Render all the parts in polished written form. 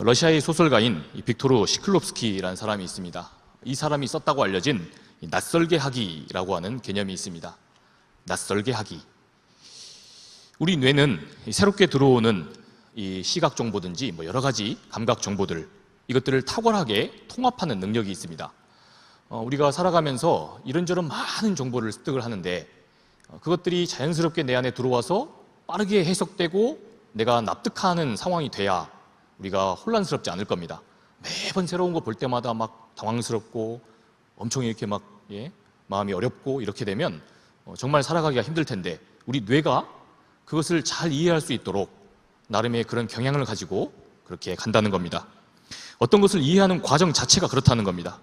러시아의 소설가인 빅토르 시클롭스키라는 사람이 있습니다. 이 사람이 썼다고 알려진 낯설게 하기라고 하는 개념이 있습니다. 낯설게 하기. 우리 뇌는 새롭게 들어오는 이 시각 정보든지 여러 가지 감각 정보들, 이것들을 탁월하게 통합하는 능력이 있습니다. 우리가 살아가면서 이런저런 많은 정보를 습득을 하는데 그것들이 자연스럽게 내 안에 들어와서 빠르게 해석되고 내가 납득하는 상황이 돼야 우리가 혼란스럽지 않을 겁니다. 매번 새로운 거 볼 때마다 막 당황스럽고 엄청 이렇게 마음이 어렵고 이렇게 되면 정말 살아가기가 힘들 텐데, 우리 뇌가 그것을 잘 이해할 수 있도록 나름의 그런 경향을 가지고 그렇게 간다는 겁니다. 어떤 것을 이해하는 과정 자체가 그렇다는 겁니다.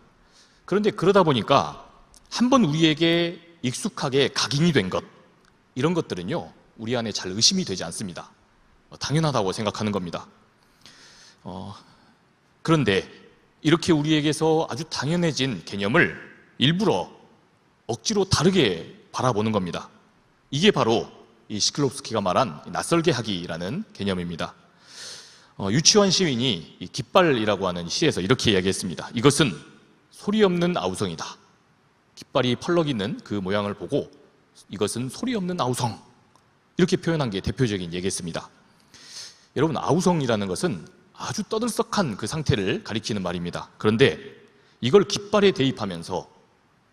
그런데 그러다 보니까 한번 우리에게 익숙하게 각인이 된 것, 이런 것들은요 우리 안에 잘 의심이 되지 않습니다. 당연하다고 생각하는 겁니다. 그런데 이렇게 우리에게서 아주 당연해진 개념을 일부러 억지로 다르게 바라보는 겁니다. 이게 바로 이 시클롭스키가 말한 낯설게 하기라는 개념입니다. 유치원 시인이 이 깃발이라고 하는 시에서 이렇게 이야기했습니다. 이것은 소리 없는 아우성이다. 깃발이 펄럭이는 그 모양을 보고 이것은 소리 없는 아우성, 이렇게 표현한 게 대표적인 얘기였습니다. 여러분, 아우성이라는 것은 아주 떠들썩한 그 상태를 가리키는 말입니다. 그런데 이걸 깃발에 대입하면서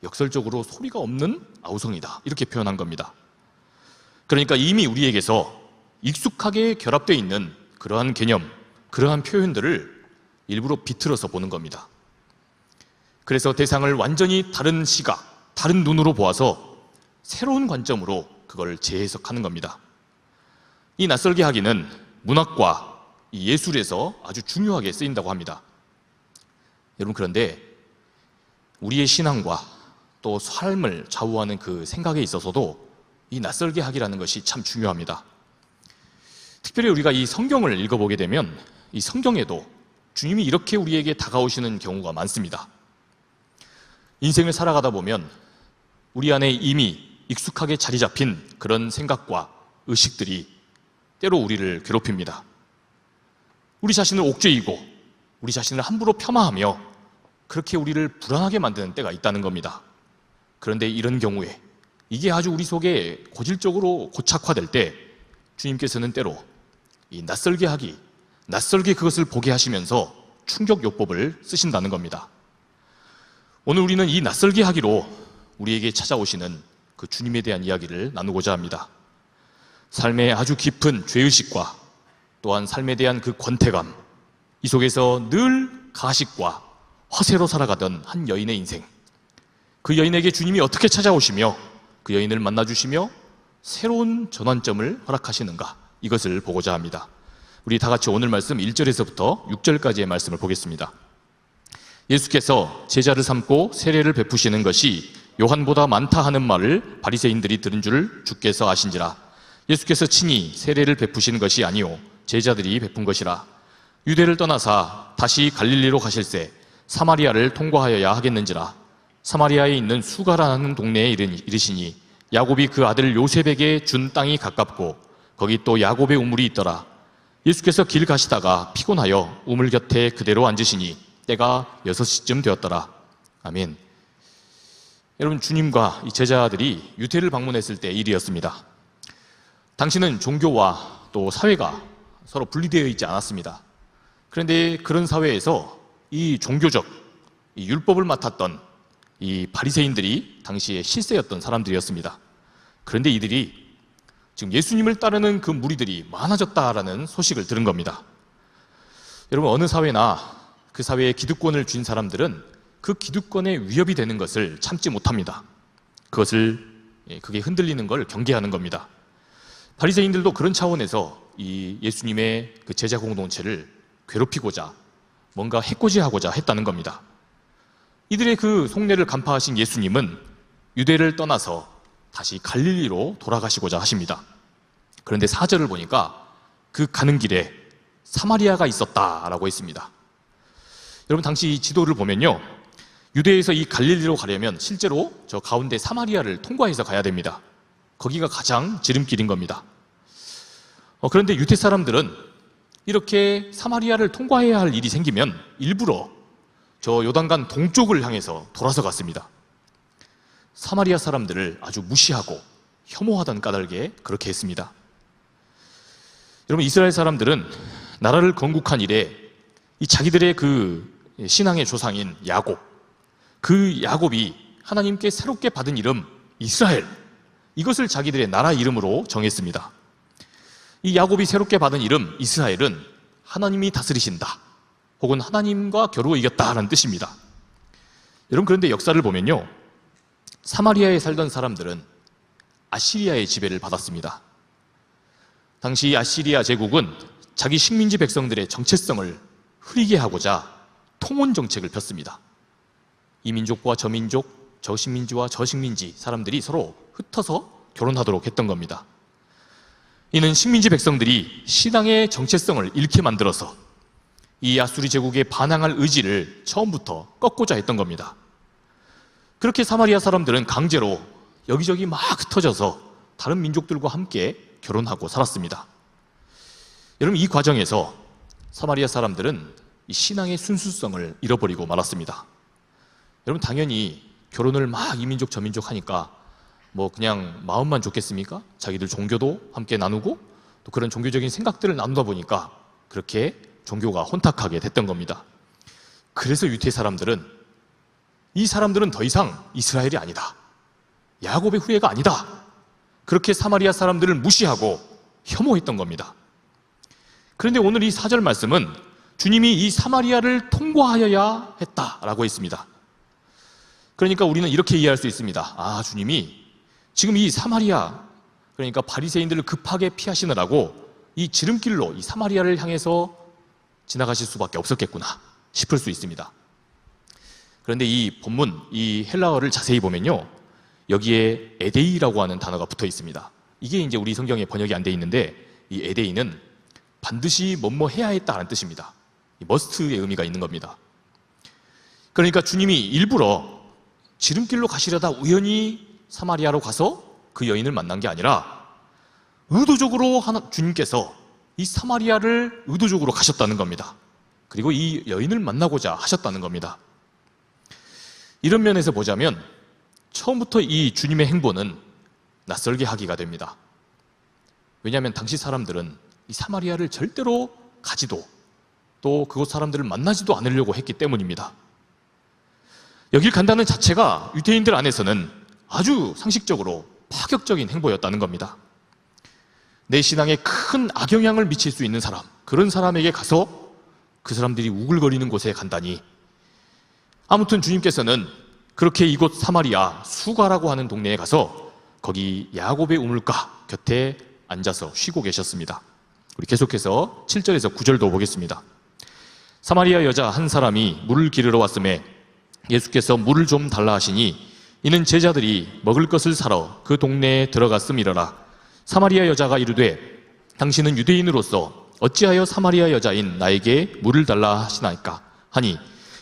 역설적으로 소리가 없는 아우성이다, 이렇게 표현한 겁니다. 그러니까 이미 우리에게서 익숙하게 결합되어 있는 그러한 개념, 그러한 표현들을 일부러 비틀어서 보는 겁니다. 그래서 대상을 완전히 다른 시각, 다른 눈으로 보아서 새로운 관점으로 그걸 재해석하는 겁니다. 이 낯설게 하기는 문학과 이 예술에서 아주 중요하게 쓰인다고 합니다. 여러분, 그런데 우리의 신앙과 또 삶을 좌우하는 그 생각에 있어서도 이 낯설게 하기라는 것이 참 중요합니다. 특별히 우리가 이 성경을 읽어보게 되면 이 성경에도 주님이 이렇게 우리에게 다가오시는 경우가 많습니다. 인생을 살아가다 보면 우리 안에 이미 익숙하게 자리 잡힌 그런 생각과 의식들이 때로 우리를 괴롭힙니다. 우리 자신을 옥죄이고 우리 자신을 함부로 폄하하며 그렇게 우리를 불안하게 만드는 때가 있다는 겁니다. 그런데 이런 경우에 이게 아주 우리 속에 고질적으로 고착화될 때 주님께서는 때로 이 낯설게 하기, 낯설게 그것을 보게 하시면서 충격요법을 쓰신다는 겁니다. 오늘 우리는 이 낯설게 하기로 우리에게 찾아오시는 그 주님에 대한 이야기를 나누고자 합니다. 삶의 아주 깊은 죄의식과 또한 삶에 대한 그 권태감, 이 속에서 늘 가식과 허세로 살아가던 한 여인의 인생, 그 여인에게 주님이 어떻게 찾아오시며 그 여인을 만나주시며 새로운 전환점을 허락하시는가, 이것을 보고자 합니다. 우리 다 같이 오늘 말씀 1절에서부터 6절까지의 말씀을 보겠습니다. 예수께서 제자를 삼고 세례를 베푸시는 것이 요한보다 많다 하는 말을 바리새인들이 들은 줄 주께서 아신지라. 예수께서 친히 세례를 베푸신 것이 아니요 제자들이 베푼 것이라. 유대를 떠나사 다시 갈릴리로 가실새 사마리아를 통과하여야 하겠는지라. 사마리아에 있는 수가라는 동네에 이르시니 야곱이 그 아들 요셉에게 준 땅이 가깝고 거기 또 야곱의 우물이 있더라. 예수께서 길 가시다가 피곤하여 우물 곁에 그대로 앉으시니 때가 6시쯤 되었더라. 아멘. 여러분, 주님과 이 제자들이 유대를 방문했을 때 일이었습니다. 당시는 종교와 또 사회가 서로 분리되어 있지 않았습니다. 그런데 그런 사회에서 이 종교적, 이 율법을 맡았던 이 바리새인들이 당시에 실세였던 사람들이었습니다. 그런데 이들이 지금 예수님을 따르는 그 무리들이 많아졌다라는 소식을 들은 겁니다. 여러분, 어느 사회나 그 사회에 기득권을 쥔 사람들은 그 기득권에 위협이 되는 것을 참지 못합니다. 그게 흔들리는 걸 경계하는 겁니다. 바리새인들도 그런 차원에서 이 예수님의 그 제자 공동체를 괴롭히고자 뭔가 해코지하고자 했다는 겁니다. 이들의 그 속내를 간파하신 예수님은 유대를 떠나서 다시 갈릴리로 돌아가시고자 하십니다. 그런데 4절을 보니까 그 가는 길에 사마리아가 있었다라고 했습니다. 여러분, 당시 이 지도를 보면요, 유대에서 이 갈릴리로 가려면 실제로 저 가운데 사마리아를 통과해서 가야 됩니다. 거기가 가장 지름길인 겁니다. 그런데 유대 사람들은 이렇게 사마리아를 통과해야 할 일이 생기면 일부러 저 요단강 동쪽을 향해서 돌아서 갔습니다. 사마리아 사람들을 아주 무시하고 혐오하던 까닭에 그렇게 했습니다. 여러분, 이스라엘 사람들은 나라를 건국한 이래 이 자기들의 그 신앙의 조상인 야곱, 그 야곱이 하나님께 새롭게 받은 이름 이스라엘, 이것을 자기들의 나라 이름으로 정했습니다. 이 야곱이 새롭게 받은 이름 이스라엘은 하나님이 다스리신다, 혹은 하나님과 겨루어 이겼다라는 뜻입니다. 여러분, 그런데 역사를 보면요, 사마리아에 살던 사람들은 아시리아의 지배를 받았습니다. 당시 아시리아 제국은 자기 식민지 백성들의 정체성을 흐리게 하고자 통혼 정책을 폈습니다. 이 민족과 저 민족, 저 식민지와 저 식민지 사람들이 서로 흩어서 결혼하도록 했던 겁니다. 이는 식민지 백성들이 신앙의 정체성을 잃게 만들어서 이 아수리 제국에 반항할 의지를 처음부터 꺾고자 했던 겁니다. 그렇게 사마리아 사람들은 강제로 여기저기 막 흩어져서 다른 민족들과 함께 결혼하고 살았습니다. 여러분, 이 과정에서 사마리아 사람들은 이 신앙의 순수성을 잃어버리고 말았습니다. 여러분, 당연히 결혼을 막 이 민족 저 민족 하니까 뭐 그냥 마음만 좋겠습니까? 자기들 종교도 함께 나누고 또 그런 종교적인 생각들을 나누다 보니까 그렇게 종교가 혼탁하게 됐던 겁니다. 그래서 유대 사람들은 이 사람들은 더 이상 이스라엘이 아니다, 야곱의 후예가 아니다, 그렇게 사마리아 사람들을 무시하고 혐오했던 겁니다. 그런데 오늘 이 4절 말씀은 주님이 이 사마리아를 통과하여야 했다라고 했습니다. 그러니까 우리는 이렇게 이해할 수 있습니다. 아, 주님이 지금 이 사마리아, 그러니까 바리새인들을 급하게 피하시느라고 이 지름길로 이 사마리아를 향해서 지나가실 수밖에 없었겠구나 싶을 수 있습니다. 그런데 이 본문, 이 헬라어를 자세히 보면요, 여기에 에데이라고 하는 단어가 붙어 있습니다. 이게 이제 우리 성경에 번역이 안 돼 있는데, 이 에데이는 반드시 뭐뭐 해야 했다는 뜻입니다. 이 머스트의 의미가 있는 겁니다. 그러니까 주님이 일부러 지름길로 가시려다 우연히 사마리아로 가서 그 여인을 만난 게 아니라 의도적으로 주님께서 이 사마리아를 의도적으로 가셨다는 겁니다. 그리고 이 여인을 만나고자 하셨다는 겁니다. 이런 면에서 보자면 처음부터 이 주님의 행보는 낯설게 하기가 됩니다. 왜냐하면 당시 사람들은 이 사마리아를 절대로 가지도 또 그곳 사람들을 만나지도 않으려고 했기 때문입니다. 여길 간다는 자체가 유대인들 안에서는 아주 상식적으로 파격적인 행보였다는 겁니다. 내 신앙에 큰 악영향을 미칠 수 있는 사람, 그런 사람에게 가서 그 사람들이 우글거리는 곳에 간다니. 아무튼 주님께서는 그렇게 이곳 사마리아 수가라고 하는 동네에 가서 거기 야곱의 우물가 곁에 앉아서 쉬고 계셨습니다. 우리 계속해서 7절에서 9절도 보겠습니다. 사마리아 여자 한 사람이 물을 기르러 왔음에 예수께서 물을 좀 달라 하시니 이는 제자들이 먹을 것을 사러 그 동네에 들어갔음이러라. 사마리아 여자가 이르되 당신은 유대인으로서 어찌하여 사마리아 여자인 나에게 물을 달라 하시나이까 하니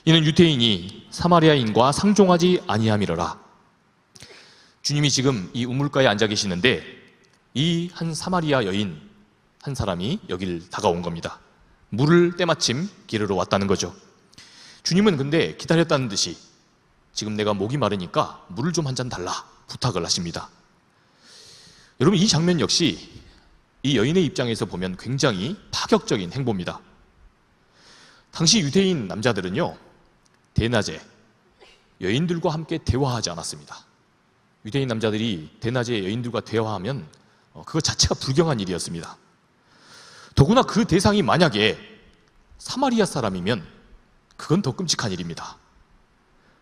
이는 유대인이 사마리아인과 상종하지 아니함이러라. 주님이 지금 이 우물가에 앉아 계시는데 이 한 사마리아 여인 한 사람이 여길 다가온 겁니다. 물을 때마침 기르러 왔다는 거죠. 주님은 근데 기다렸다는 듯이 지금 내가 목이 마르니까 물을 좀 한 잔 달라 부탁을 하십니다. 여러분, 이 장면 역시 이 여인의 입장에서 보면 굉장히 파격적인 행보입니다. 당시 유대인 남자들은요, 대낮에 여인들과 함께 대화하지 않았습니다. 유대인 남자들이 대낮에 여인들과 대화하면 그것 자체가 불경한 일이었습니다. 더구나 그 대상이 만약에 사마리아 사람이면 그건 더 끔찍한 일입니다.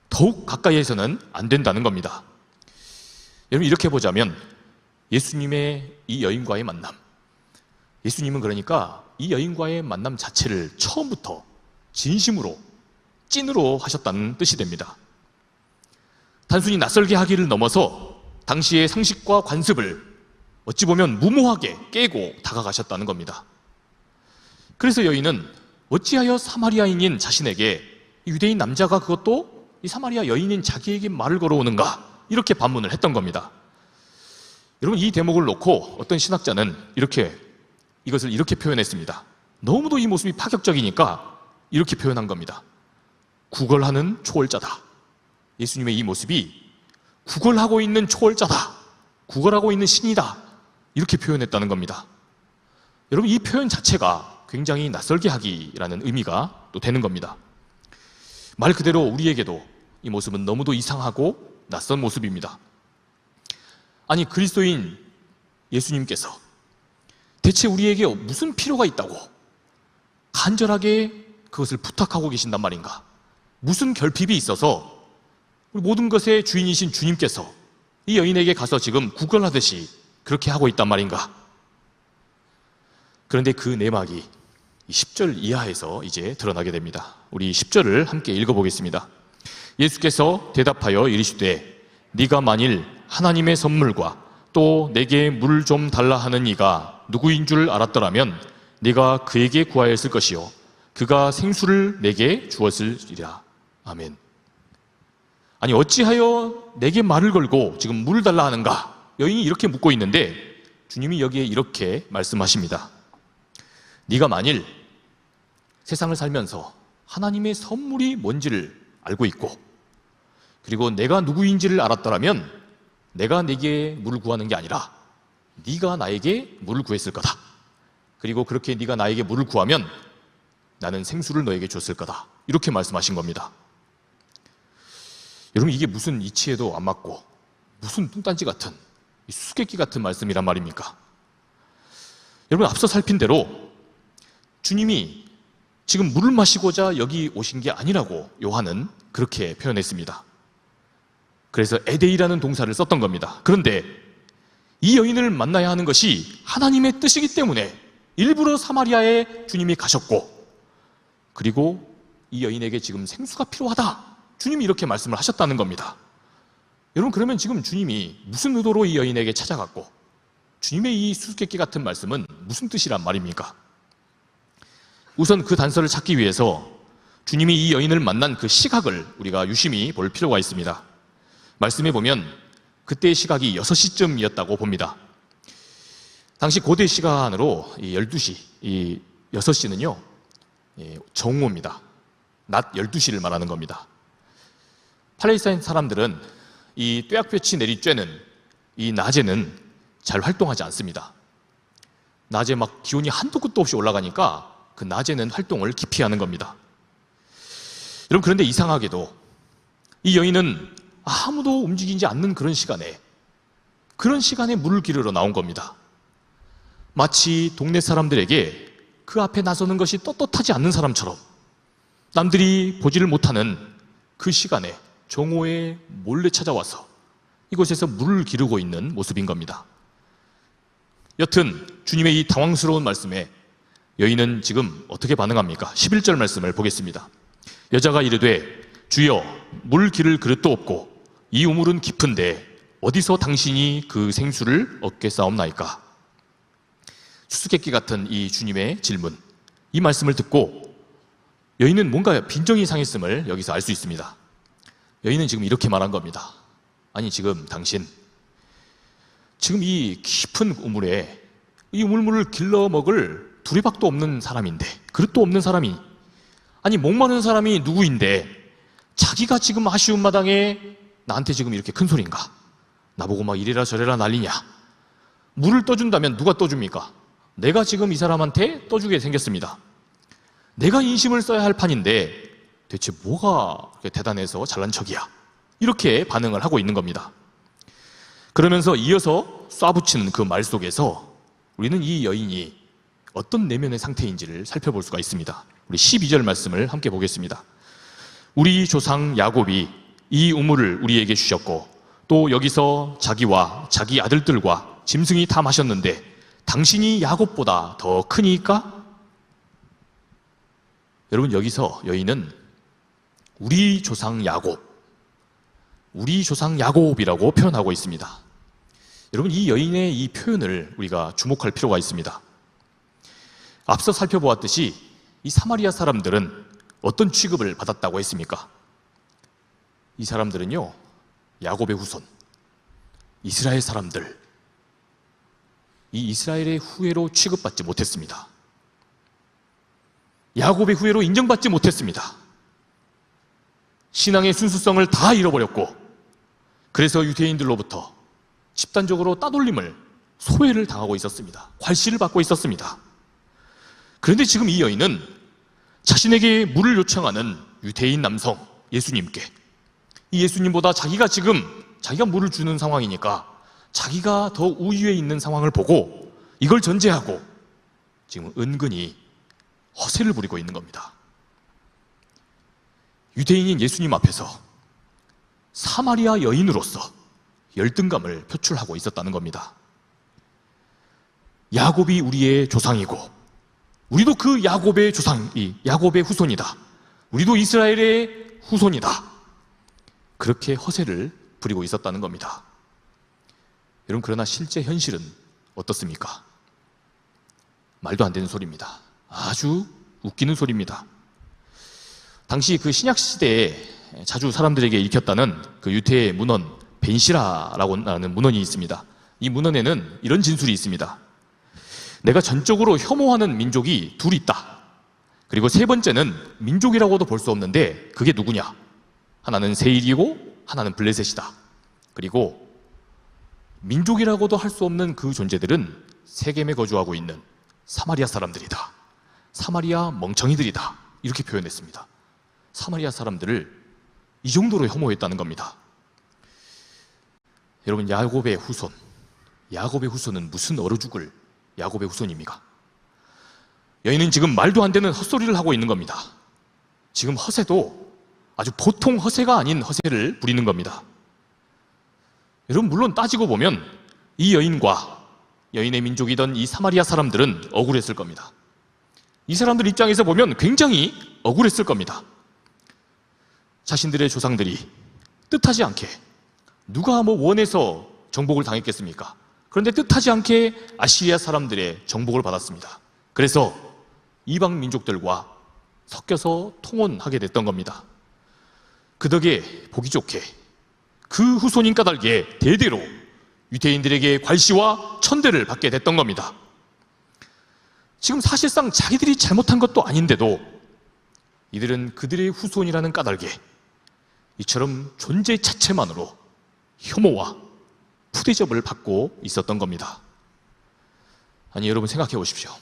더욱 가까이에서는 안 된다는 겁니다. 여러분, 이렇게 보자면 예수님의 이 여인과의 만남, 예수님은 그러니까 이 여인과의 만남 자체를 처음부터 진심으로 찐으로 하셨다는 뜻이 됩니다. 단순히 낯설게 하기를 넘어서 당시의 상식과 관습을 어찌 보면 무모하게 깨고 다가가셨다는 겁니다. 그래서 여인은 어찌하여 사마리아인인 자신에게 유대인 남자가 그것도 이 사마리아 여인인 자기에게 말을 걸어오는가, 이렇게 반문을 했던 겁니다. 여러분, 이 대목을 놓고 어떤 신학자는 이것을 이렇게 표현했습니다. 너무도 이 모습이 파격적이니까 이렇게 표현한 겁니다. 구걸하는 초월자다. 예수님의 이 모습이 구걸하고 있는 초월자다. 구걸하고 있는 신이다. 이렇게 표현했다는 겁니다. 여러분, 이 표현 자체가 굉장히 낯설게 하기라는 의미가 또 되는 겁니다. 말 그대로 우리에게도 이 모습은 너무도 이상하고 낯선 모습입니다. 아니, 그리스도인 예수님께서 대체 우리에게 무슨 필요가 있다고 간절하게 그것을 부탁하고 계신단 말인가? 무슨 결핍이 있어서 모든 것의 주인이신 주님께서 이 여인에게 가서 지금 구걸하듯이 그렇게 하고 있단 말인가? 그런데 그 내막이 10절 이하에서 이제 드러나게 됩니다. 우리 10절을 함께 읽어보겠습니다. 예수께서 대답하여 이르시되 네가 만일 하나님의 선물과 또 내게 물 좀 달라 하는 이가 누구인 줄 알았더라면 네가 그에게 구하였을 것이요 그가 생수를 내게 주었으리라. 아멘. 아니, 어찌하여 내게 말을 걸고 지금 물을 달라 하는가? 여인이 이렇게 묻고 있는데 주님이 여기에 이렇게 말씀하십니다. 네가 만일 세상을 살면서 하나님의 선물이 뭔지를 알고 있고 그리고 내가 누구인지를 알았더라면 내가 네게 물을 구하는 게 아니라 네가 나에게 물을 구했을 거다. 그리고 그렇게 네가 나에게 물을 구하면 나는 생수를 너에게 줬을 거다. 이렇게 말씀하신 겁니다. 여러분, 이게 무슨 이치에도 안 맞고 무슨 뚱딴지 같은 수수께끼 같은 말씀이란 말입니까? 여러분, 앞서 살핀 대로 주님이 지금 물을 마시고자 여기 오신 게 아니라고 요한은 그렇게 표현했습니다. 그래서 에데이라는 동사를 썼던 겁니다. 그런데 이 여인을 만나야 하는 것이 하나님의 뜻이기 때문에 일부러 사마리아에 주님이 가셨고 그리고 이 여인에게 지금 생수가 필요하다. 주님이 이렇게 말씀을 하셨다는 겁니다. 여러분, 그러면 지금 주님이 무슨 의도로 이 여인에게 찾아갔고 주님의 이 수수께끼 같은 말씀은 무슨 뜻이란 말입니까? 우선 그 단서를 찾기 위해서 주님이 이 여인을 만난 그 시각을 우리가 유심히 볼 필요가 있습니다. 말씀해 보면 그때의 시각이 6시쯤이었다고 봅니다. 당시 고대 시간으로 12시, 이 6시는요 정오입니다. 낮 12시를 말하는 겁니다. 팔레스타인 사람들은 이 뙤약볕이 내리쬐는 이 낮에는 잘 활동하지 않습니다. 낮에 막 기온이 한도 끝도 없이 올라가니까 그 낮에는 활동을 기피하는 겁니다. 여러분, 그런데 이상하게도 이 여인은 아무도 움직이지 않는 그런 시간에 물을 기르러 나온 겁니다. 마치 동네 사람들에게 그 앞에 나서는 것이 떳떳하지 않는 사람처럼 남들이 보지를 못하는 그 시간에 정오에 몰래 찾아와서 이곳에서 물을 기르고 있는 모습인 겁니다. 여튼 주님의 이 당황스러운 말씀에 여인은 지금 어떻게 반응합니까? 11절 말씀을 보겠습니다. 여자가 이르되 주여, 물 기를 그릇도 없고 이 우물은 깊은데 어디서 당신이 그 생수를 얻겠사옵나이까? 수수께끼 같은 이 주님의 질문, 이 말씀을 듣고 여인은 뭔가 빈정이 상했음을 여기서 알 수 있습니다. 여인은 지금 이렇게 말한 겁니다. 아니, 지금 당신 지금 이 깊은 우물에 이 우물물을 길러 먹을 두리박도 없는 사람인데, 그릇도 없는 사람이, 아니 목마른 사람이 누구인데 자기가 지금 아쉬운 마당에 나한테 지금 이렇게 큰 소리인가? 나보고 막 이래라 저래라 난리냐? 물을 떠준다면 누가 떠줍니까? 내가 지금 이 사람한테 떠주게 생겼습니다. 내가 인심을 써야 할 판인데 대체 뭐가 그렇게 대단해서 잘난 척이야? 이렇게 반응을 하고 있는 겁니다. 그러면서 이어서 쏴붙이는 그 말 속에서 우리는 이 여인이 어떤 내면의 상태인지를 살펴볼 수가 있습니다. 우리 12절 말씀을 함께 보겠습니다. 우리 조상 야곱이 이 우물을 우리에게 주셨고 또 여기서 자기와 자기 아들들과 짐승이 다 마셨는데 당신이 야곱보다 더 크니까? 여러분, 여기서 여인은 우리 조상 야곱이라고 표현하고 있습니다. 여러분, 이 여인의 이 표현을 우리가 주목할 필요가 있습니다. 앞서 살펴보았듯이 이 사마리아 사람들은 어떤 취급을 받았다고 했습니까? 이 사람들은요, 야곱의 후손, 이스라엘 사람들, 이 이스라엘의 후예로 취급받지 못했습니다. 야곱의 후예로 인정받지 못했습니다. 신앙의 순수성을 다 잃어버렸고, 그래서 유대인들로부터 집단적으로 따돌림을, 소외를 당하고 있었습니다. 괄시를 받고 있었습니다. 그런데 지금 이 여인은 자신에게 물을 요청하는 유대인 남성 예수님께, 이 예수님보다 자기가 물을 주는 상황이니까 자기가 더 우위에 있는 상황을 보고 이걸 전제하고 지금 은근히 허세를 부리고 있는 겁니다. 유대인인 예수님 앞에서 사마리아 여인으로서 열등감을 표출하고 있었다는 겁니다. 야곱이 우리의 조상이고 우리도 그 야곱의 야곱의 후손이다. 우리도 이스라엘의 후손이다. 그렇게 허세를 부리고 있었다는 겁니다. 여러분, 그러나 실제 현실은 어떻습니까? 말도 안 되는 소리입니다. 아주 웃기는 소리입니다. 당시 그 신약 시대에 자주 사람들에게 읽혔다는 그 유태의 문헌 벤시라라고 하는 문헌이 있습니다. 이 문헌에는 이런 진술이 있습니다. 내가 전적으로 혐오하는 민족이 둘 있다. 그리고 세 번째는 민족이라고도 볼 수 없는데 그게 누구냐? 하나는 세일이고 하나는 블레셋이다. 그리고 민족이라고도 할 수 없는 그 존재들은 세겜에 거주하고 있는 사마리아 사람들이다. 사마리아 멍청이들이다. 이렇게 표현했습니다. 사마리아 사람들을 이 정도로 혐오했다는 겁니다. 여러분, 야곱의 후손은 무슨 얼어 죽을 야곱의 후손입니까? 여인은 지금 말도 안 되는 헛소리를 하고 있는 겁니다. 지금 허세도 아주 보통 허세가 아닌 허세를 부리는 겁니다. 여러분, 물론 따지고 보면 이 여인과 여인의 민족이던 이 사마리아 사람들은 억울했을 겁니다. 이 사람들 입장에서 보면 굉장히 억울했을 겁니다. 자신들의 조상들이 뜻하지 않게, 누가 원해서 정복을 당했겠습니까? 그런데 뜻하지 않게 아시리아 사람들의 정복을 받았습니다. 그래서 이방 민족들과 섞여서 통혼하게 됐던 겁니다. 그 덕에 보기 좋게 그 후손인 까닭에 대대로 유대인들에게 괄시와 천대를 받게 됐던 겁니다. 지금 사실상 자기들이 잘못한 것도 아닌데도 이들은 그들의 후손이라는 까닭에 이처럼 존재 자체만으로 혐오와 푸대접을 받고 있었던 겁니다. 아니, 여러분 생각해 보십시오.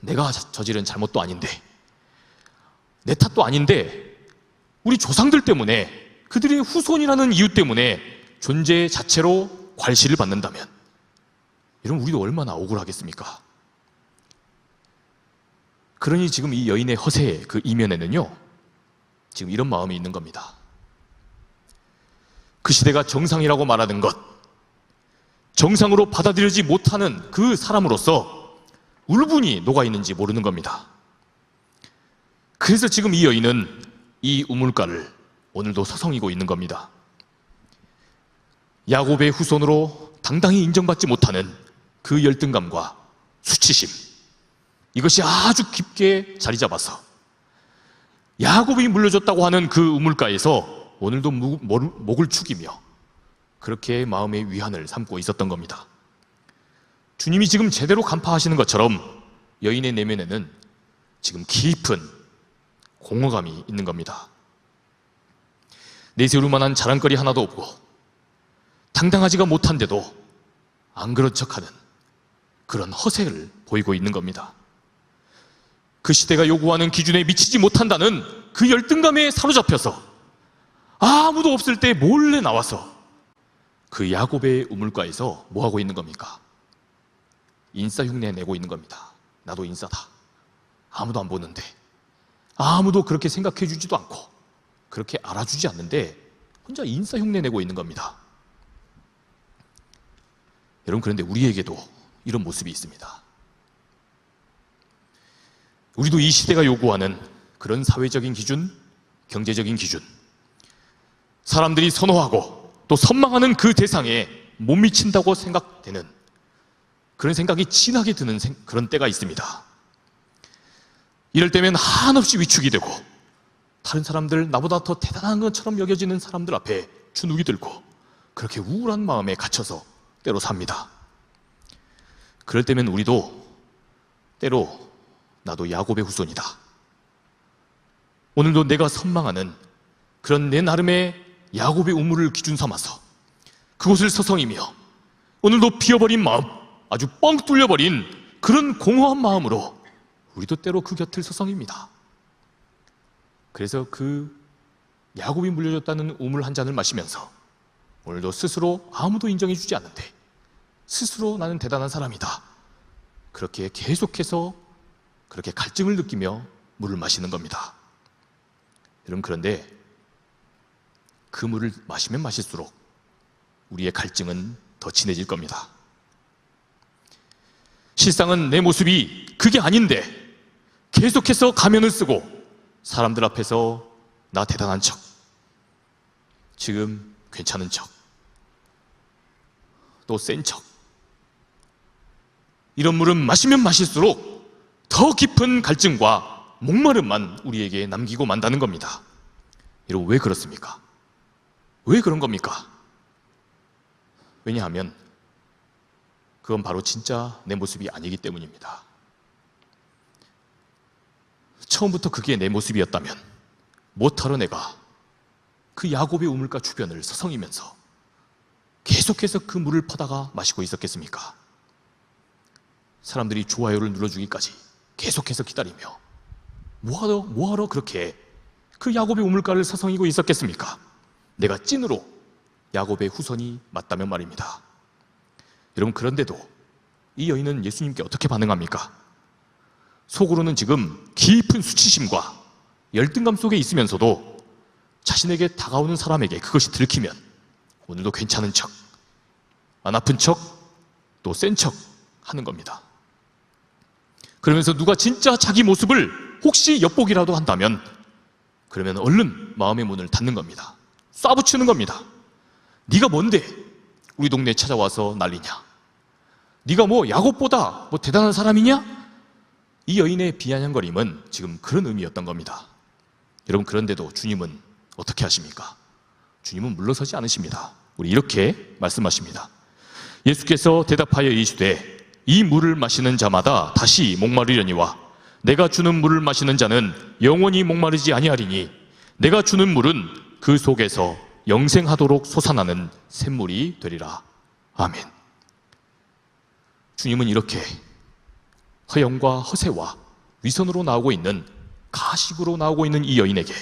내가 저지른 잘못도 아닌데, 내 탓도 아닌데 우리 조상들 때문에, 그들의 후손이라는 이유 때문에 존재 자체로 괄시를 받는다면 여러분, 우리도 얼마나 억울하겠습니까? 그러니 지금 이 여인의 허세의 그 이면에는요, 지금 이런 마음이 있는 겁니다. 그 시대가 정상이라고 말하는 것, 정상으로 받아들이지 못하는 그 사람으로서 울분이 녹아있는지 모르는 겁니다. 그래서 지금 이 여인은 이 우물가를 오늘도 서성이고 있는 겁니다. 야곱의 후손으로 당당히 인정받지 못하는 그 열등감과 수치심, 이것이 아주 깊게 자리 잡아서 야곱이 물려줬다고 하는 그 우물가에서 오늘도 목을 축이며 그렇게 마음의 위안을 삼고 있었던 겁니다. 주님이 지금 제대로 간파하시는 것처럼 여인의 내면에는 지금 깊은 공허감이 있는 겁니다. 내세울 만한 자랑거리 하나도 없고 당당하지가 못한데도 안 그런 척하는 그런 허세를 보이고 있는 겁니다. 그 시대가 요구하는 기준에 미치지 못한다는 그 열등감에 사로잡혀서 아무도 없을 때 몰래 나와서 그 야곱의 우물가에서 뭐하고 있는 겁니까? 인싸 흉내 내고 있는 겁니다. 나도 인싸다. 아무도 안 보는데, 아무도 그렇게 생각해 주지도 않고 그렇게 알아주지 않는데 혼자 인싸 흉내 내고 있는 겁니다. 여러분, 그런데 우리에게도 이런 모습이 있습니다. 우리도 이 시대가 요구하는 그런 사회적인 기준, 경제적인 기준, 사람들이 선호하고 또 선망하는 그 대상에 못 미친다고 생각되는 그런 생각이 진하게 드는 그런 때가 있습니다. 이럴 때면 한없이 위축이 되고 다른 사람들, 나보다 더 대단한 것처럼 여겨지는 사람들 앞에 주눅이 들고 그렇게 우울한 마음에 갇혀서 때로 삽니다. 그럴 때면 우리도 때로 나도 야곱의 후손이다, 오늘도 내가 선망하는 그런 내 나름의 야곱의 우물을 기준 삼아서 그곳을 서성이며 오늘도 비어버린 마음, 아주 뻥 뚫려버린 그런 공허한 마음으로 우리도 때로 그 곁을 서성입니다. 그래서 그 야곱이 물려줬다는 우물 한 잔을 마시면서 오늘도 스스로 아무도 인정해주지 않는데 스스로 나는 대단한 사람이다, 그렇게 계속해서 그렇게 갈증을 느끼며 물을 마시는 겁니다. 여러분, 그런데 그 물을 마시면 마실수록 우리의 갈증은 더 진해질 겁니다. 실상은 내 모습이 그게 아닌데 계속해서 가면을 쓰고 사람들 앞에서 나 대단한 척, 지금 괜찮은 척, 또 센 척, 이런 물은 마시면 마실수록 더 깊은 갈증과 목마름만 우리에게 남기고 만다는 겁니다. 여러분, 왜 그렇습니까? 왜 그런 겁니까? 왜냐하면 그건 바로 진짜 내 모습이 아니기 때문입니다. 처음부터 그게 내 모습이었다면 못하러 내가 그 야곱의 우물가 주변을 서성이면서 계속해서 그 물을 퍼다가 마시고 있었겠습니까? 사람들이 좋아요를 눌러주기까지 계속해서 기다리며 뭐하러 그렇게 그 야곱의 우물가를 서성이고 있었겠습니까? 내가 찐으로 야곱의 후손이 맞다면 말입니다. 여러분, 그런데도 이 여인은 예수님께 어떻게 반응합니까? 속으로는 지금 깊은 수치심과 열등감 속에 있으면서도 자신에게 다가오는 사람에게 그것이 들키면 오늘도 괜찮은 척, 안 아픈 척, 또 센 척 하는 겁니다. 그러면서 누가 진짜 자기 모습을 혹시 엿보기라도 한다면 그러면 얼른 마음의 문을 닫는 겁니다. 쏴붙이는 겁니다. 네가 뭔데 우리 동네에 찾아와서 난리냐? 네가 뭐 야곱보다 뭐 대단한 사람이냐? 이 여인의 비아냥거림은 지금 그런 의미였던 겁니다. 여러분, 그런데도 주님은 어떻게 하십니까? 주님은 물러서지 않으십니다. 우리 이렇게 말씀하십니다. 예수께서 대답하여 이르시되 이 물을 마시는 자마다 다시 목마르려니와 내가 주는 물을 마시는 자는 영원히 목마르지 아니하리니 내가 주는 물은 그 속에서 영생하도록 솟아나는 샘물이 되리라. 아멘. 주님은 이렇게 허영과 허세와 위선으로 나오고 있는, 가식으로 나오고 있는 이 여인에게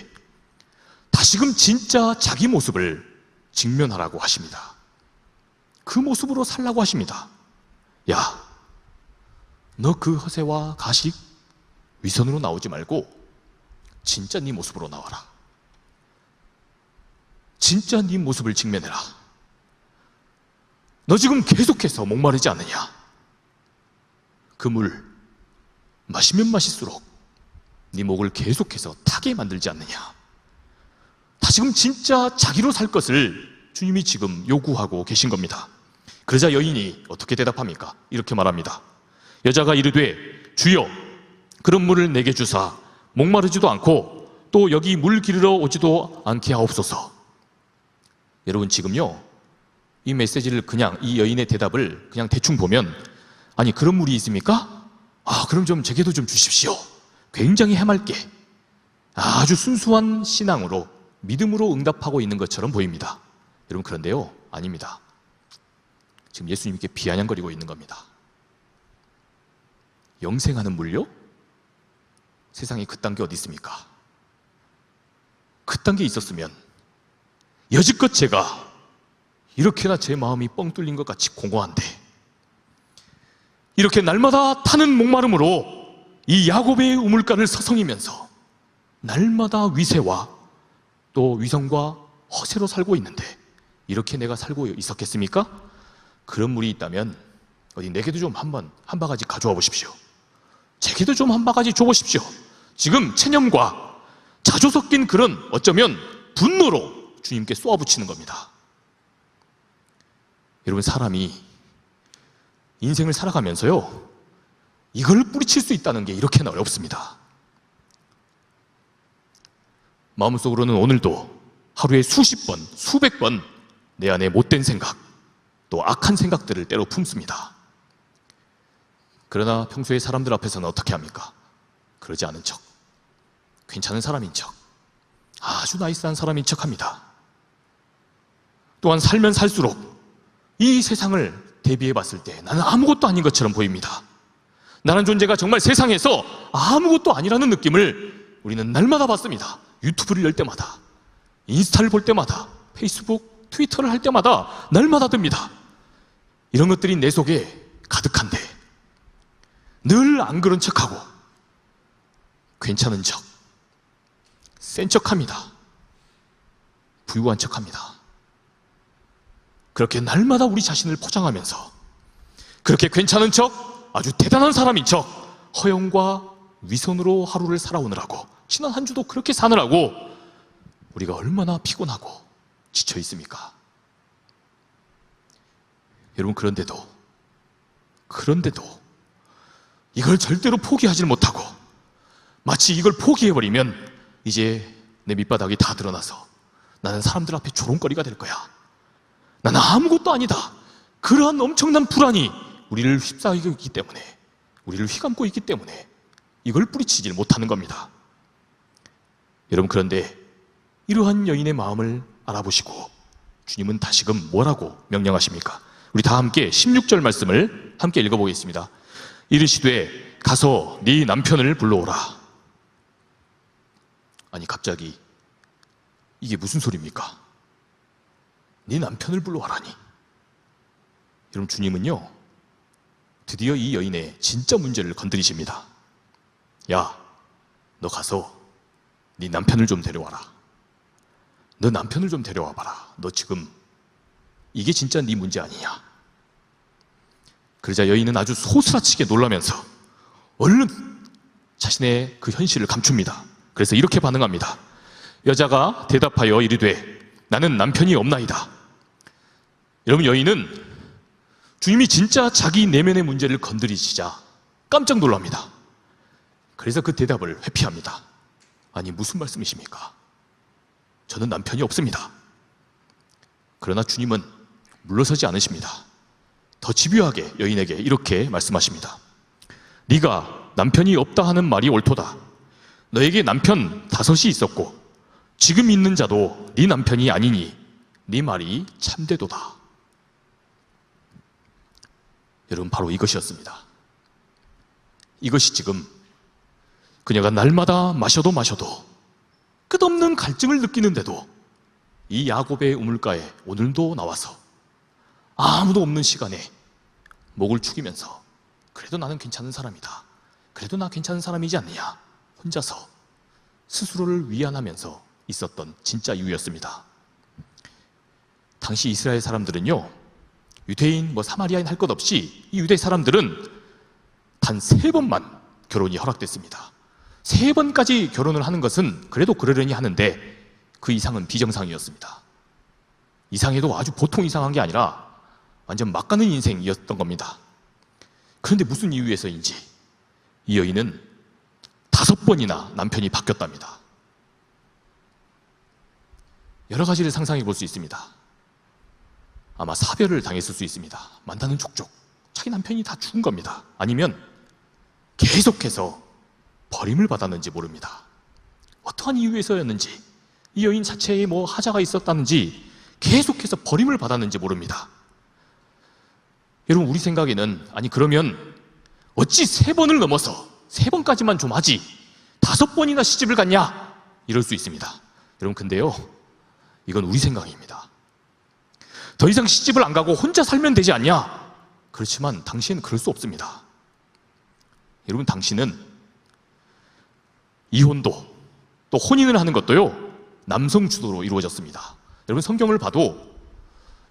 다시금 진짜 자기 모습을 직면하라고 하십니다. 그 모습으로 살라고 하십니다. 야, 너 그 허세와 가식, 위선으로 나오지 말고 진짜 네 모습으로 나와라. 진짜 네 모습을 직면해라. 너 지금 계속해서 목마르지 않느냐? 그 물 마시면 마실수록 네 목을 계속해서 타게 만들지 않느냐? 다시금 진짜 자기로 살 것을 주님이 지금 요구하고 계신 겁니다. 그러자 여인이 어떻게 대답합니까? 이렇게 말합니다. 여자가 이르되 주여 그런 물을 내게 주사 목마르지도 않고 또 여기 물 기르러 오지도 않게 하옵소서. 여러분, 지금요 이 메시지를 그냥 이 여인의 대답을 그냥 대충 보면, 아니 그런 물이 있습니까? 아, 그럼 좀 제게도 좀 주십시오. 굉장히 해맑게 아주 순수한 신앙으로 믿음으로 응답하고 있는 것처럼 보입니다. 여러분, 그런데요 아닙니다. 지금 예수님께 비아냥거리고 있는 겁니다. 영생하는 물요? 세상에 그딴 게 어디 있습니까? 그딴 게 있었으면 여지껏 제가 이렇게나 제 마음이 뻥 뚫린 것 같이 공허한데 이렇게 날마다 타는 목마름으로 이 야곱의 우물가를 서성이면서 날마다 위세와 또 위선과 허세로 살고 있는데 이렇게 내가 살고 있었겠습니까? 그런 물이 있다면 어디 내게도 좀 한 바가지 가져와 보십시오. 제게도 좀 한 바가지 줘 보십시오. 지금 체념과 자조 섞인 그런 어쩌면 분노로 주님께 쏘아붙이는 겁니다. 여러분, 사람이 인생을 살아가면서요 이걸 뿌리칠 수 있다는 게 이렇게나 어렵습니다. 마음속으로는 오늘도 하루에 수십 번, 수백 번 내 안에 못된 생각, 또 악한 생각들을 때로 품습니다. 그러나 평소에 사람들 앞에서는 어떻게 합니까? 그러지 않은 척, 괜찮은 사람인 척, 아주 나이스한 사람인 척합니다. 또한 살면 살수록 이 세상을 대비해 봤을 때 나는 아무것도 아닌 것처럼 보입니다. 나는 존재가 정말 세상에서 아무것도 아니라는 느낌을 우리는 날마다 받습니다. 유튜브를 열 때마다, 인스타를 볼 때마다, 페이스북, 트위터를 할 때마다 날마다 듭니다. 이런 것들이 내 속에 가득한데 늘 안 그런 척하고 괜찮은 척, 센 척합니다. 부유한 척합니다. 그렇게 날마다 우리 자신을 포장하면서 그렇게 괜찮은 척, 아주 대단한 사람인 척 허영과 위선으로 하루를 살아오느라고, 지난 한 주도 그렇게 사느라고 우리가 얼마나 피곤하고 지쳐 있습니까? 여러분, 그런데도 이걸 절대로 포기하지 못하고 마치 이걸 포기해버리면 이제 내 밑바닥이 다 드러나서 나는 사람들 앞에 조롱거리가 될 거야, 나는 아무것도 아니다, 그러한 엄청난 불안이 우리를 휩싸이고 있기 때문에, 우리를 휘감고 있기 때문에 이걸 뿌리치질 못하는 겁니다. 여러분, 그런데 이러한 여인의 마음을 알아보시고 주님은 다시금 뭐라고 명령하십니까? 우리 다 함께 16절 말씀을 함께 읽어보겠습니다. 이르시되 가서 네 남편을 불러오라. 아니, 갑자기 이게 무슨 소리입니까? 네 남편을 불러와라니. 여러분, 주님은요 드디어 이 여인의 진짜 문제를 건드리십니다. 야, 너 가서 네 남편을 좀 데려와라. 너 남편을 좀 데려와 봐라. 너 지금 이게 진짜 네 문제 아니냐. 그러자 여인은 아주 소스라치게 놀라면서 얼른 자신의 그 현실을 감춥니다. 그래서 이렇게 반응합니다. 여자가 대답하여 이르되 나는 남편이 없나이다. 여러분, 여인은 주님이 진짜 자기 내면의 문제를 건드리시자 깜짝 놀랍니다. 그래서 그 대답을 회피합니다. 아니, 무슨 말씀이십니까? 저는 남편이 없습니다. 그러나 주님은 물러서지 않으십니다. 더 집요하게 여인에게 이렇게 말씀하십니다. 네가 남편이 없다 하는 말이 옳도다. 너에게 남편 5이 있었고 지금 있는 자도 네 남편이 아니니 네 말이 참되도다. 여러분, 바로 이것이었습니다. 이것이 지금 그녀가 날마다 마셔도 끝없는 갈증을 느끼는데도 이 야곱의 우물가에 오늘도 나와서 아무도 없는 시간에 목을 축이면서 그래도 나는 괜찮은 사람이다, 그래도 나 괜찮은 사람이지 않느냐 혼자서 스스로를 위안하면서 있었던 진짜 이유였습니다. 당시 이스라엘 사람들은요, 유대인 사마리아인 할 것 없이 이 유대 사람들은 단 3번만 결혼이 허락됐습니다. 3번까지 결혼을 하는 것은 그래도 그러려니 하는데 그 이상은 비정상이었습니다. 이상해도 아주 보통 이상한 게 아니라 완전 막 가는 인생이었던 겁니다. 그런데 무슨 이유에서인지 이 여인은 5번이나 남편이 바뀌었답니다. 여러 가지를 상상해 볼 수 있습니다. 아마 사별을 당했을 수 있습니다. 만나는 족족 자기 남편이 다 죽은 겁니다. 아니면 계속해서 버림을 받았는지 모릅니다. 어떠한 이유에서였는지, 이 여인 자체에 하자가 있었다는지 계속해서 버림을 받았는지 모릅니다. 여러분, 우리 생각에는 아니 그러면 어찌 3번을 넘어서 3번까지만 좀 하지 5번이나 시집을 갔냐, 이럴 수 있습니다. 여러분, 근데요 이건 우리 생각입니다. 더 이상 시집을 안 가고 혼자 살면 되지 않냐? 그렇지만 당시에는 그럴 수 없습니다. 여러분, 당시는 이혼도 또 혼인을 하는 것도요 남성 주도로 이루어졌습니다. 여러분, 성경을 봐도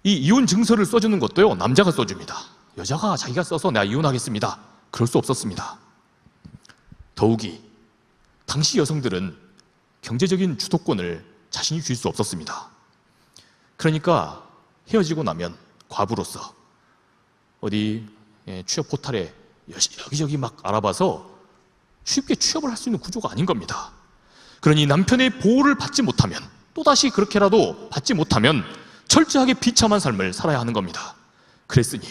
이 이혼 증서를 써주는 것도요 남자가 써줍니다. 여자가 자기가 써서 내가 이혼하겠습니다, 그럴 수 없었습니다. 더욱이 당시 여성들은 경제적인 주도권을 자신이 쥘 수 없었습니다. 그러니까 헤어지고 나면 과부로서 어디 취업 포털에 여기저기 막 알아봐서 쉽게 취업을 할 수 있는 구조가 아닌 겁니다. 그러니 남편의 보호를 받지 못하면, 또다시 그렇게라도 받지 못하면 철저하게 비참한 삶을 살아야 하는 겁니다. 그랬으니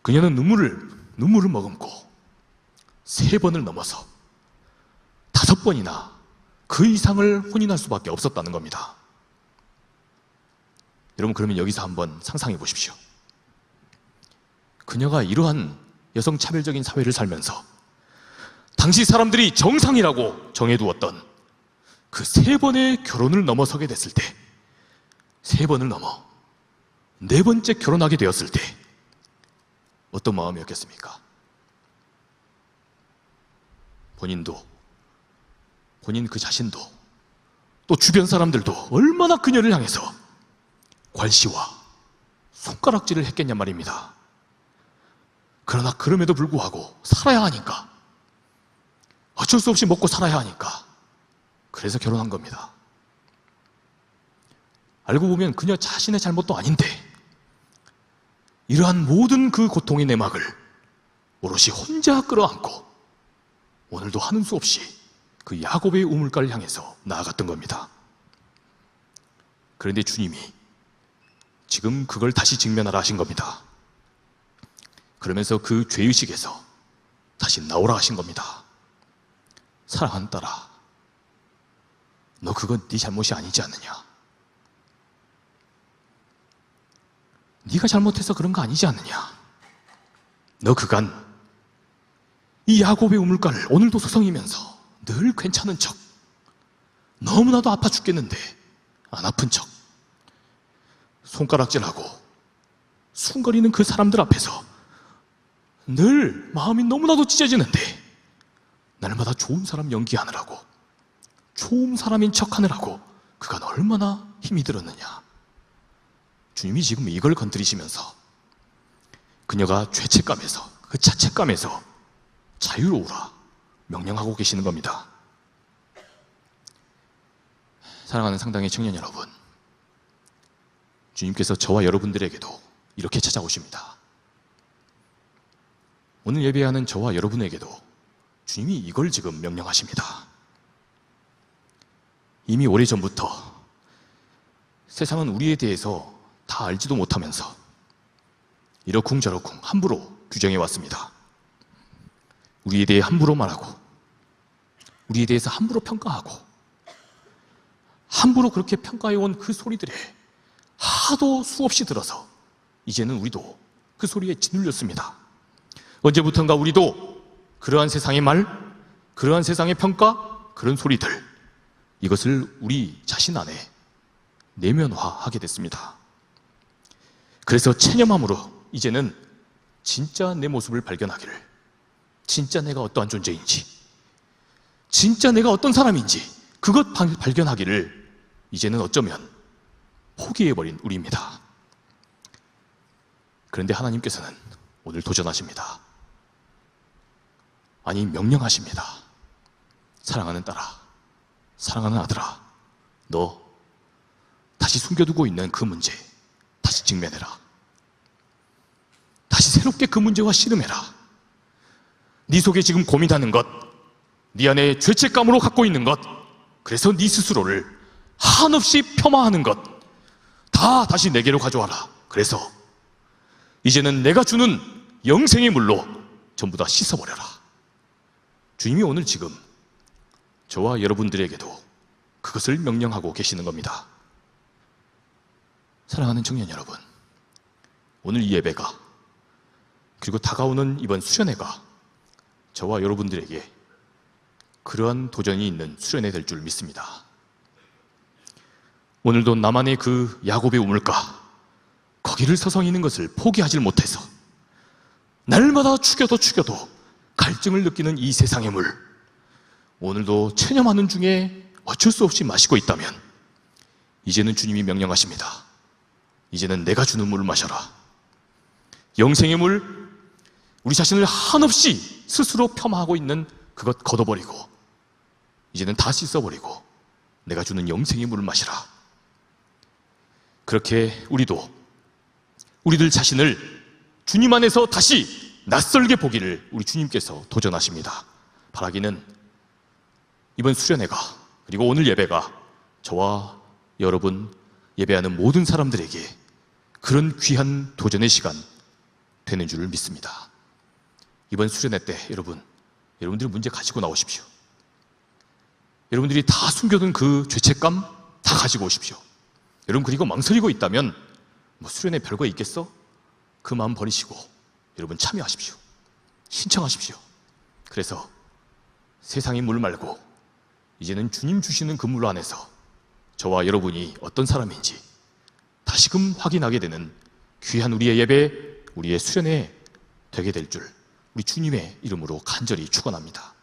그녀는 눈물을 머금고 3번을 넘어서 5번이나 그 이상을 혼인할 수밖에 없었다는 겁니다. 여러분, 그러면 여기서 한번 상상해 보십시오. 그녀가 이러한 여성차별적인 사회를 살면서 당시 사람들이 정상이라고 정해두었던 그 3번의 결혼을 넘어서게 됐을 때, 3번을 넘어 4번째 결혼하게 되었을 때 어떤 마음이었겠습니까? 본인도, 본인 그 자신도, 또 주변 사람들도 얼마나 그녀를 향해서 괄시와 손가락질을 했겠냔 말입니다. 그러나 그럼에도 불구하고 살아야 하니까, 어쩔 수 없이 먹고 살아야 하니까, 그래서 결혼한 겁니다. 알고 보면 그녀 자신의 잘못도 아닌데 이러한 모든 그 고통의 내막을 오롯이 혼자 끌어안고 오늘도 하는 수 없이 그 야곱의 우물가를 향해서 나아갔던 겁니다. 그런데 주님이 지금 그걸 다시 직면하라 하신 겁니다. 그러면서 그 죄의식에서 다시 나오라 하신 겁니다. 사랑하는 딸아, 너 그건 네 잘못이 아니지 않느냐? 네가 잘못해서 그런 거 아니지 않느냐? 너 그간 이 야곱의 우물가를 오늘도 서성이면서 늘 괜찮은 척, 너무나도 아파 죽겠는데 안 아픈 척, 손가락질하고 숭거리는 그 사람들 앞에서 늘 마음이 너무나도 찢어지는데 날마다 좋은 사람 연기하느라고, 좋은 사람인 척하느라고 그간 얼마나 힘이 들었느냐. 주님이 지금 이걸 건드리시면서 그녀가 죄책감에서, 그 자책감에서 자유로우라 명령하고 계시는 겁니다. 사랑하는 상당의 청년 여러분, 주님께서 저와 여러분들에게도 이렇게 찾아오십니다. 오늘 예배하는 저와 여러분에게도 주님이 이걸 지금 명령하십니다. 이미 오래전부터 세상은 우리에 대해서 다 알지도 못하면서 이러쿵저러쿵 함부로 규정해 왔습니다. 우리에 대해 함부로 말하고, 우리에 대해서 함부로 평가하고, 함부로 그렇게 평가해온 그 소리들에 하도 수없이 들어서 이제는 우리도 그 소리에 짓눌렸습니다. 언제부턴가 우리도 그러한 세상의 말, 그러한 세상의 평가, 그런 소리들, 이것을 우리 자신 안에 내면화하게 됐습니다. 그래서 체념함으로 이제는 진짜 내 모습을 발견하기를, 진짜 내가 어떠한 존재인지, 진짜 내가 어떤 사람인지 그것 발견하기를 이제는 어쩌면 포기해버린 우리입니다. 그런데 하나님께서는 오늘 도전하십니다. 아니, 명령하십니다. 사랑하는 딸아, 사랑하는 아들아, 너 다시 숨겨두고 있는 그 문제 다시 직면해라. 다시 새롭게 그 문제와 씨름해라. 네 속에 지금 고민하는 것, 네 안에 죄책감으로 갖고 있는 것, 그래서 네 스스로를 한없이 폄하하는 것 다 다시 내게로 가져와라. 그래서 이제는 내가 주는 영생의 물로 전부 다 씻어버려라. 주님이 오늘 지금 저와 여러분들에게도 그것을 명령하고 계시는 겁니다. 사랑하는 청년 여러분, 오늘 이 예배가, 그리고 다가오는 이번 수련회가 저와 여러분들에게 그러한 도전이 있는 수련회 될 줄 믿습니다. 오늘도 나만의 그 야곱의 우물가, 거기를 서성이는 것을 포기하지 못해서 날마다 죽여도 갈증을 느끼는 이 세상의 물, 오늘도 체념하는 중에 어쩔 수 없이 마시고 있다면 이제는 주님이 명령하십니다. 이제는 내가 주는 물을 마셔라. 영생의 물, 우리 자신을 한없이 스스로 폄하하고 있는 그것 걷어버리고 이제는 다 씻어버리고 내가 주는 영생의 물을 마시라. 그렇게 우리들 자신을 주님 안에서 다시 낯설게 보기를 우리 주님께서 도전하십니다. 바라기는 이번 수련회가, 그리고 오늘 예배가 저와 여러분, 예배하는 모든 사람들에게 그런 귀한 도전의 시간 되는 줄을 믿습니다. 이번 수련회 때 여러분들 문제 가지고 나오십시오. 여러분들이 다 숨겨둔 그 죄책감 다 가지고 오십시오. 여러분 그리고 망설이고 있다면 뭐 수련회 별거 있겠어? 그 마음 버리시고 여러분 참여하십시오. 신청하십시오. 그래서 세상의 물 말고 이제는 주님 주시는 그 물 안에서 저와 여러분이 어떤 사람인지 다시금 확인하게 되는 귀한 우리의 예배, 우리의 수련회 되게 될 줄 우리 주님의 이름으로 간절히 축원합니다.